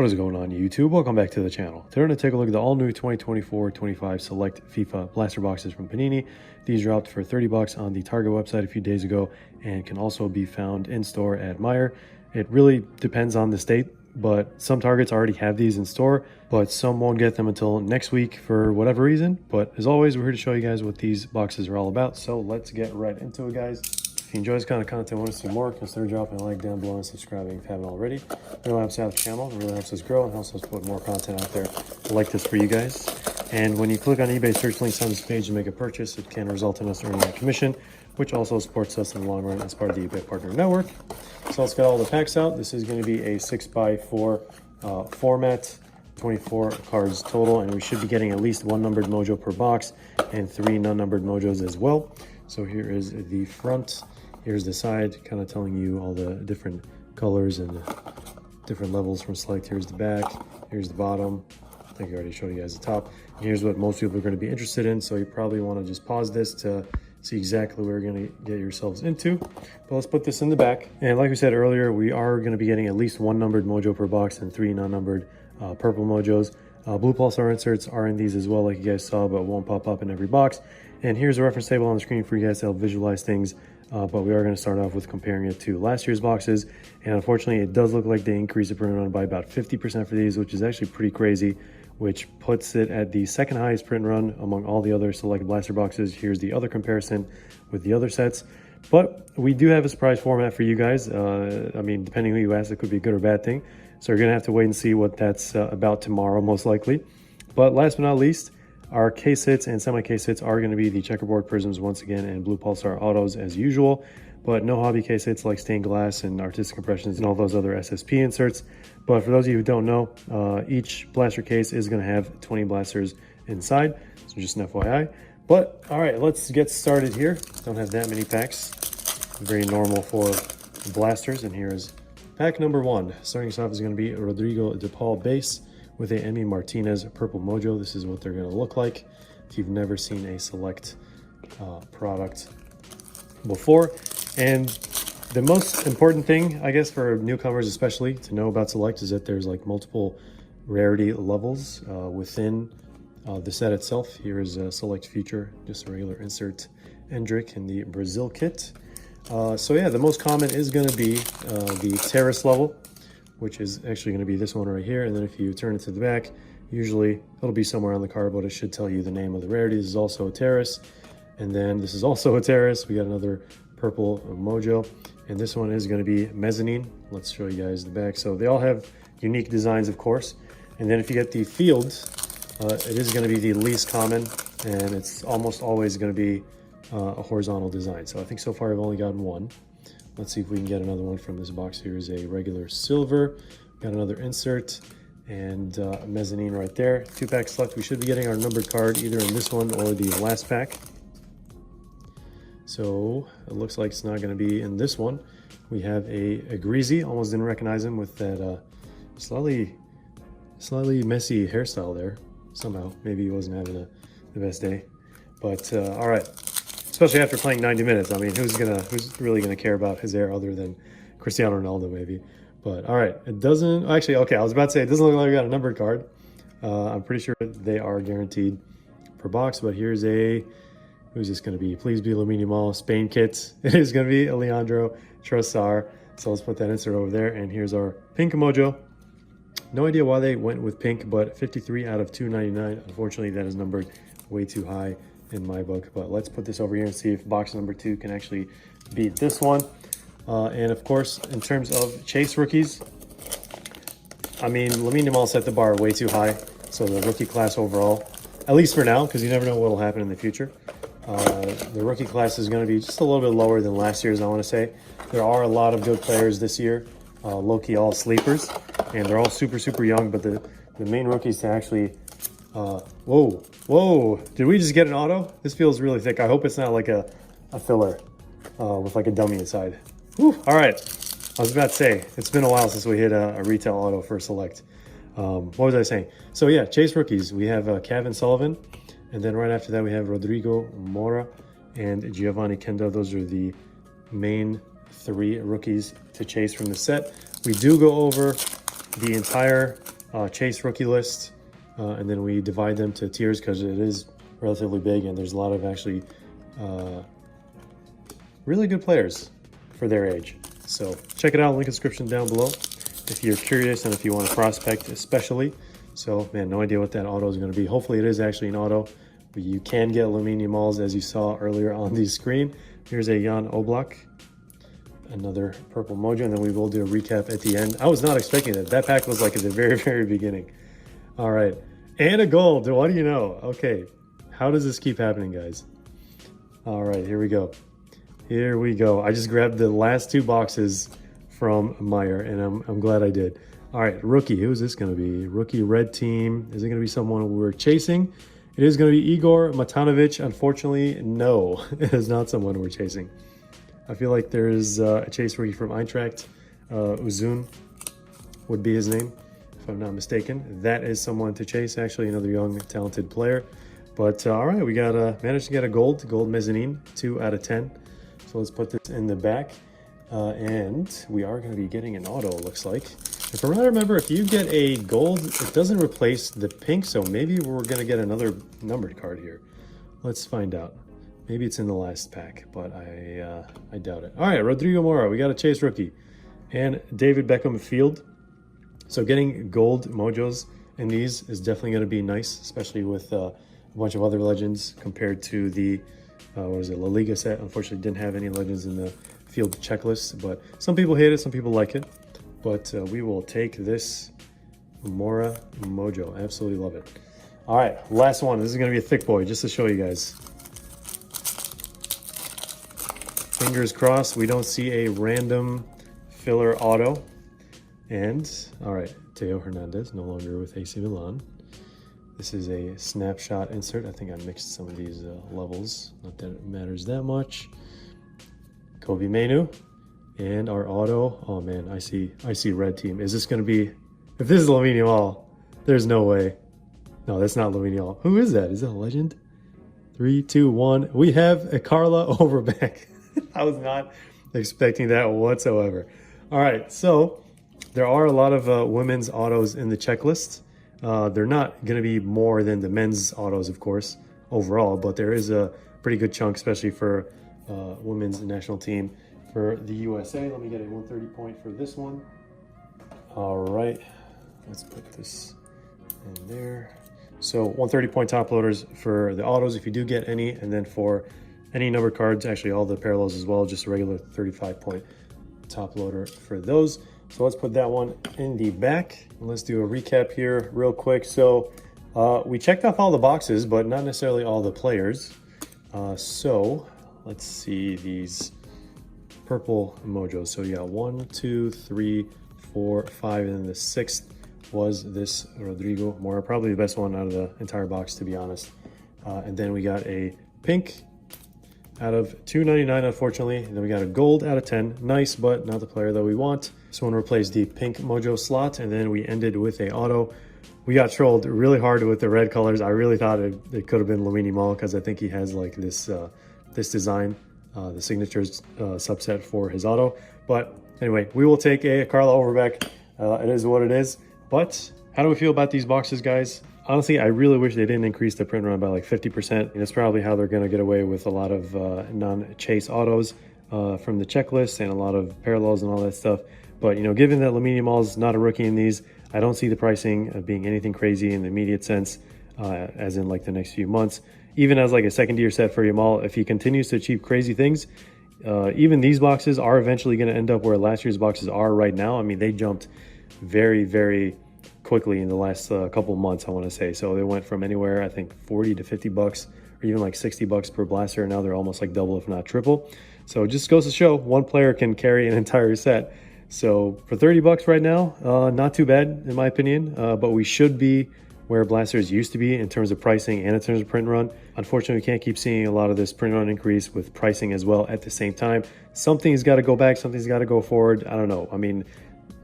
What is going on, YouTube? Welcome back to the channel. Today we're going to take a look at the all-new 2024-25 Select FIFA blaster boxes from Panini. These dropped for 30 bucks on the Target website a few days ago and can also be found in store at Meijer. It really depends on the state, but some Targets already have these in store, but some won't get them until next week for whatever reason. But as always, we're here to show you guys what these boxes are all about. So let's get right into it, guys. If you enjoy this kind of content and want to see more, consider dropping a like down below and subscribing if you haven't already. It really helps out the channel, it really helps us grow and helps us put more content out there like this for you guys. And when you click on eBay search links on this page and make a purchase, it can result in us earning a commission, which also supports us in the long run as part of the eBay Partner Network. So let's get all the packs out. This is going to be a 6x4 format, 24 cards total, and we should be getting at least one numbered mojo per box and 3 non-numbered mojos as well. So here is the front. Here's the side, kind of telling you all the different colors and different levels from Select. Here's the back, here's the bottom. I think I already showed you guys the top. And here's what most people are going to be interested in, so you probably want to just pause this to see exactly what you're going to get yourselves into. But let's put this in the back. And like we said earlier, we are going to be getting at least one numbered mojo per box and 3 non-numbered purple mojos. Blue pulsar inserts are in these as well, like you guys saw, but won't pop up in every box. And here's a reference table on the screen for you guys to help visualize things. But we are going to start off with comparing it to last year's boxes. And unfortunately, it does look like they increased the print run by about 50% for these, which is actually pretty crazy, which puts it at the second highest print run among all the other Select blaster boxes. Here's the other comparison with the other sets. But we do have a surprise format for you guys. I mean, depending who you ask, it could be a good or bad thing. So you're going to have to wait and see what that's about tomorrow, most likely. But last but not least, our case hits and semi-case hits are going to be the checkerboard prisms once again and blue pulsar autos as usual, but no hobby case hits like stained glass and artistic impressions and all those other SSP inserts. But for those of you who don't know, each blaster case is going to have 20 blasters inside, so just an FYI. But all right, let's get started here. Don't have that many packs, very normal for blasters. And here is pack number 1. Starting us off is going to be a Rodrigo De Paul base with a Emi Martinez purple mojo. This is what they're going to look like if you've never seen a Select product before. And the most important thing, I guess, for newcomers especially to know about Select is that there's like multiple rarity levels within the set itself. Here is a Select Future, just a regular insert Endrick in the Brazil kit. So yeah, the most common is going to be the Terrace level, which is actually going to be this one right here. And then if you turn it to the back, usually it'll be somewhere on the card, but it should tell you the name of the rarity. This is also a Terrace. And then this is also a Terrace. We got another purple mojo. And this one is going to be Mezzanine. Let's show you guys the back. So they all have unique designs, of course. And then if you get the Field, it is going to be the least common. And it's almost always going to be a horizontal design. So I think so far I've only gotten one. Let's see if we can get another one from this box. Here is a regular silver. Got another insert and mezzanine right there. 2 packs left. We should be getting our numbered card either in this one or the last pack. So it looks like it's not going to be in this one. We have a Greasy. Almost didn't recognize him with that slightly messy hairstyle there. Somehow, maybe he wasn't having the best day. But all right. Especially after playing 90 minutes. I mean, who's really gonna care about his hair other than Cristiano Ronaldo, maybe? But all right, it doesn't actually. Okay, I was about to say it doesn't look like we got a numbered card. I'm pretty sure they are guaranteed per box. But here's who's this gonna be? Please be Lamine Yamal Spain kit. It is gonna be Alejandro Trossard. So let's put that insert over there. And here's our pink mojo. No idea why they went with pink, but 53 out of 299. Unfortunately, that is numbered way too high in my book. But let's put this over here and see if box number 2 can actually beat this one. And of course, in terms of chase rookies, I mean, Lamine Yamal set the bar way too high. So the rookie class overall, at least for now, because you never know what will happen in the future, the rookie class is going to be just a little bit lower than last year's, I want to say. There are a lot of good players this year, low-key all sleepers, and they're all super young, but the main rookies to actually whoa, did we just get an auto? This feels really thick. I hope it's not like a filler with like a dummy inside. Whew, all right, I was about to say, it's been a while since we hit a retail auto for Select. What was I saying? So yeah, chase rookies. We have Kevin Sullivan, and then right after that we have Rodrigo Mora and Giovanni Kenda. Those are the main 3 rookies to chase from the set. We do go over the entire Chase rookie list, and then we divide them to tiers because it is relatively big and there's a lot of actually really good players for their age. So check it out, link in the description down below if you're curious and if you want to prospect especially. So man, no idea what that auto is going to be. Hopefully it is actually an auto, but you can get aluminium malls as you saw earlier on the screen. Here's a Jan Oblak, another purple mojo, and then we will do a recap at the end. I was not expecting that. That pack was like at the very, very beginning. All right, and a gold. What do you know? Okay, how does this keep happening, guys? All right, here we go. Here we go. I just grabbed the last two boxes from Meyer, and I'm glad I did. All right, rookie. Who is this going to be? Rookie red team. Is it going to be someone we're chasing? It is going to be Igor Matanovic. Unfortunately, no, it is not someone we're chasing. I feel like there is a chase rookie from Eintracht. Uzun would be his name, if I'm not mistaken. That is someone to chase, actually, another young, talented player. But all right, we got managed to get a gold mezzanine, 2 out of 10. So let's put this in the back. And we are going to be getting an auto, looks like. If I remember, if you get a gold, it doesn't replace the pink, so maybe we're going to get another numbered card here. Let's find out. Maybe it's in the last pack, but I doubt it. All right, Rodrigo Mora, we got a chase rookie. And David Beckham Field. So getting gold mojos in these is definitely going to be nice, especially with a bunch of other legends compared to the what is it, La Liga set. Unfortunately, didn't have any legends in the field checklist, but some people hate it, some people like it. But we will take this Mora mojo. Absolutely love it. All right, last one. This is going to be a thick boy, just to show you guys. Fingers crossed we don't see a random filler auto. And, all right, Teo Hernandez, no longer with AC Milan. This is a snapshot insert. I think I mixed some of these levels. Not that it matters that much. Kobe Mainu. And our auto. Oh man, I see red team. Is this going to be... If this is Lamine Yamal, there's no way. No, that's not Lamine Yamal. Who is that? Is that a legend? 3, 2, 1. We have a Carla Overbeck. I was not expecting that whatsoever. All right, so there are a lot of women's autos in the checklist. They're not going to be more than the men's autos, of course, overall, but there is a pretty good chunk, especially for women's national team for the USA. Let me get a 130 point for this one. All right, let's put this in there. So 130 point top loaders for the autos if you do get any, and then for any numbered cards, actually all the parallels as well, just a regular 35 point top loader for those. So let's put that one in the back. And let's do a recap here real quick. So we checked off all the boxes, but not necessarily all the players. So let's see these purple mojos. So yeah, 1, 2, 3, 4, 5, and then the 6th was this Rodrigo Mora, probably the best one out of the entire box, to be honest. And then we got a pink out of 299, unfortunately. And then we got a gold out of 10. Nice, but not the player that we want. This one replaced the pink mojo slot, and then we ended with a auto. We got trolled really hard with the red colors. I really thought it could have been Lamine Yamal because I think he has like this this design, the signatures subset for his auto. But anyway, we will take a Carla Overbeck. It is what it is. But how do we feel about these boxes, guys? Honestly, I really wish they didn't increase the print run by like 50%. And that's probably how they're going to get away with a lot of non-chase autos from the checklist and a lot of parallels and all that stuff. But, you know, given that Lamine Yamal's not a rookie in these, I don't see the pricing being anything crazy in the immediate sense, as in like the next few months. Even as like a second-year set for Yamal, if he continues to achieve crazy things, even these boxes are eventually going to end up where last year's boxes are right now. I mean, they jumped very, very quickly in the last couple months, I want to say. So they went from anywhere, I think, 40 to 50 bucks, or even like 60 bucks per blaster. Now they're almost like double, if not triple. So it just goes to show one player can carry an entire set. So for 30 bucks right now, not too bad in my opinion, but we should be where blasters used to be in terms of pricing and in terms of print run. Unfortunately, we can't keep seeing a lot of this print run increase with pricing as well at the same time. Something's got to go back, something's got to go forward. I don't know. I mean,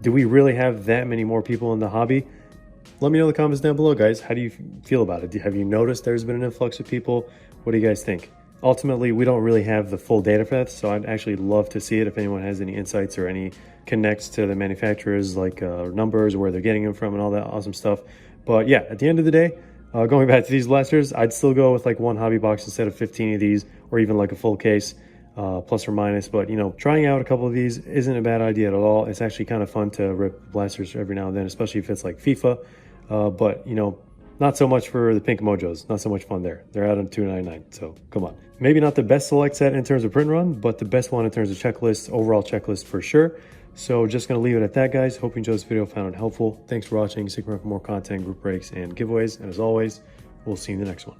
do we really have that many more people in the hobby? Let me know in the comments down below, guys. How do you feel about it? Have you noticed there's been an influx of people? What do you guys think? Ultimately, we don't really have the full data for that, so I'd actually love to see it if anyone has any insights or any connects to the manufacturers, like numbers, where they're getting them from and all that awesome stuff. But yeah, at the end of the day, going back to these blasters, I'd still go with like one hobby box instead of 15 of these, or even like a full case, plus or minus. But you know, trying out a couple of these isn't a bad idea at all. It's actually kind of fun to rip blasters every now and then, especially if it's like FIFA. But you know, not so much for the pink mojos. Not so much fun there. They're out on $2.99, so come on. Maybe not the best select set in terms of print run, but the best one in terms of checklist, overall checklist for sure. So just going to leave it at that, guys. Hope you enjoyed this video, found it helpful. Thanks for watching. Stick around for more content, group breaks, and giveaways. And as always, we'll see you in the next one.